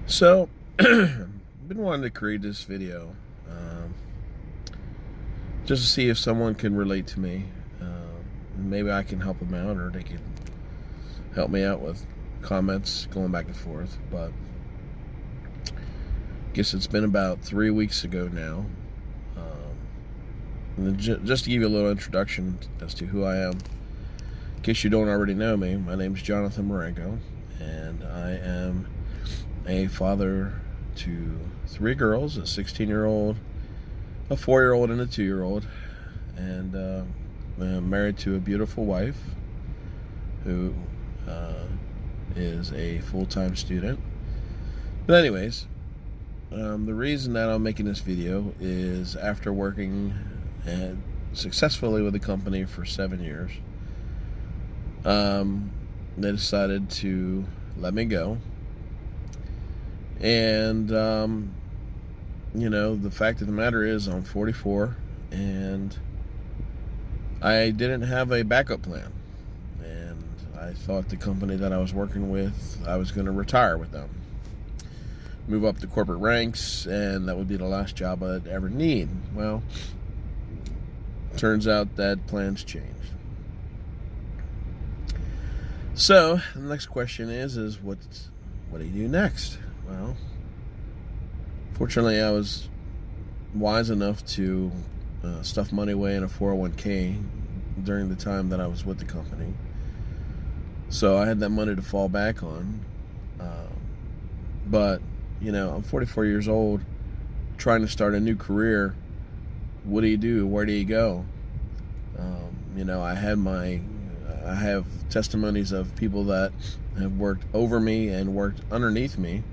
So, I've been wanting to create this video just to see if someone can relate to me. Maybe I can help them out, or they can help me out with comments going back and forth. But I guess it's been about 3 weeks ago now. And just to give you a little introduction as to who I am, in case you don't already know me, my name is Jonathan Marengo, and I am a father to 3 girls, a 16-year-old, a 4-year-old, and a 2-year-old, and I'm married to a beautiful wife who is a full-time student. But anyways, the reason that I'm making this video is after working successfully with the company for 7 years, they decided to let me go. And the fact of the matter is I'm 44 and I didn't have a backup plan, and I thought the company that I was working with, I was going to retire with them, move up the corporate ranks, and that would be the last job I'd ever need. Well, turns out that plans changed. So the next question is what do you do next? Well, fortunately, I was wise enough to stuff money away in a 401k during the time that I was with the company. So I had that money to fall back on. But, I'm 44 years old, trying to start a new career. What do you do? Where do you go? I have testimonies of people that have worked over me and worked underneath me.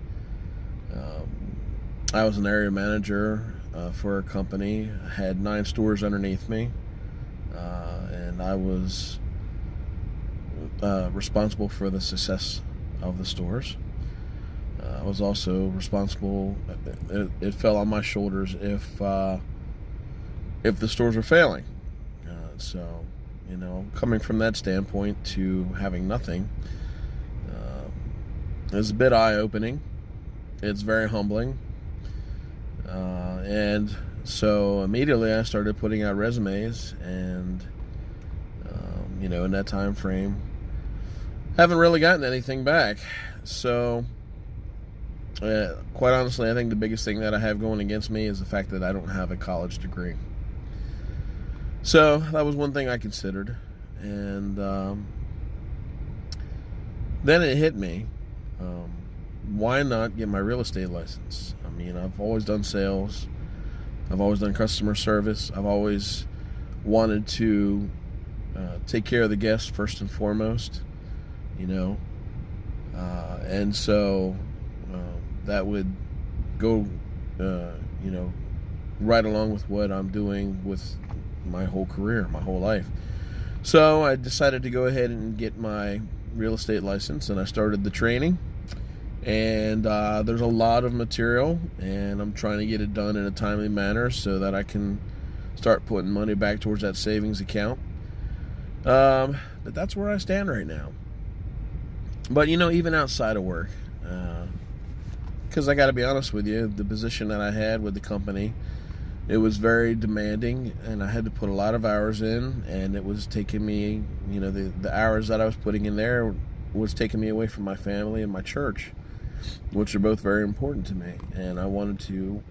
I was an area manager for a company. I had 9 stores underneath me, and I was responsible for the success of the stores. I was also responsible. It fell on my shoulders if the stores were failing. So, coming from that standpoint to having nothing is a bit eye-opening. It's very humbling. And so immediately I started putting out resumes, and in that time frame, haven't really gotten anything back. So quite honestly, I think the biggest thing that I have going against me is the fact that I don't have a college degree. So that was one thing I considered, and then it hit me. Why not get my real estate license? I've always done sales. I've always done customer service. I've always wanted to take care of the guests first and foremost, and so that would go, right along with what I'm doing with my whole career, my whole life. So I decided to go ahead and get my real estate license, and I started the training. And there's a lot of material, and I'm trying to get it done in a timely manner so that I can start putting money back towards that savings account. But that's where I stand right now. But even outside of work, because I got to be honest with you, the position that I had with the company, it was very demanding, and I had to put a lot of hours in, and it was taking me, the hours that I was putting in there was taking me away from my family and my church, which are both very important to me. And I wanted to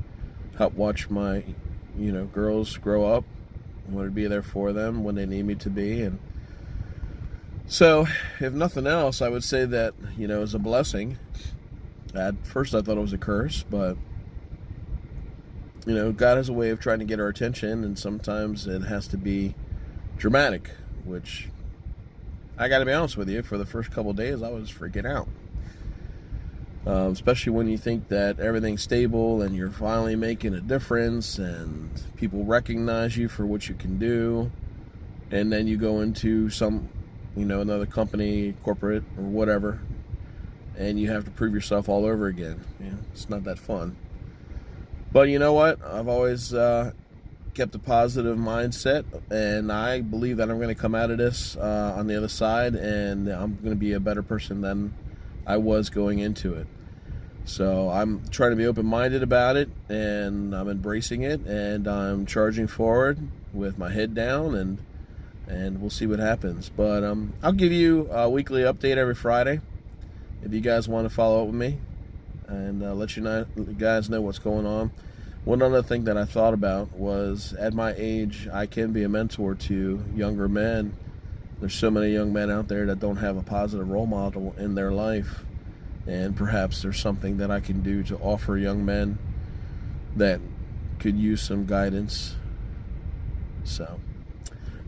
help watch my, girls grow up. I wanted to be there for them when they need me to be. And so, if nothing else, I would say that, it's a blessing. At first I thought it was a curse, but, God has a way of trying to get our attention, and sometimes it has to be dramatic, which, I got to be honest with you, for the first couple of days I was freaking out. Especially when you think that everything's stable and you're finally making a difference and people recognize you for what you can do, and then you go into some, another company, corporate or whatever, and you have to prove yourself all over again. It's not that fun. But you know what? I've always kept a positive mindset, and I believe that I'm going to come out of this on the other side, and I'm going to be a better person than I was going into it. So I'm trying to be open-minded about it, and I'm embracing it, and I'm charging forward with my head down, and we'll see what happens. But I'll give you a weekly update every Friday if you guys want to follow up with me, and let you guys know what's going on. One other thing that I thought about was, at my age, I can be a mentor to younger men. There's so many young men out there that don't have a positive role model in their life, and perhaps there's something that I can do to offer young men that could use some guidance. So,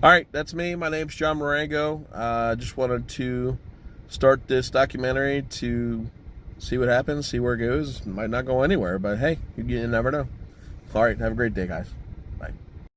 all right, that's me. My name's John Marengo. I just wanted to start this documentary to see what happens, see where it goes. It might not go anywhere, but hey, you never know. All right, have a great day, guys.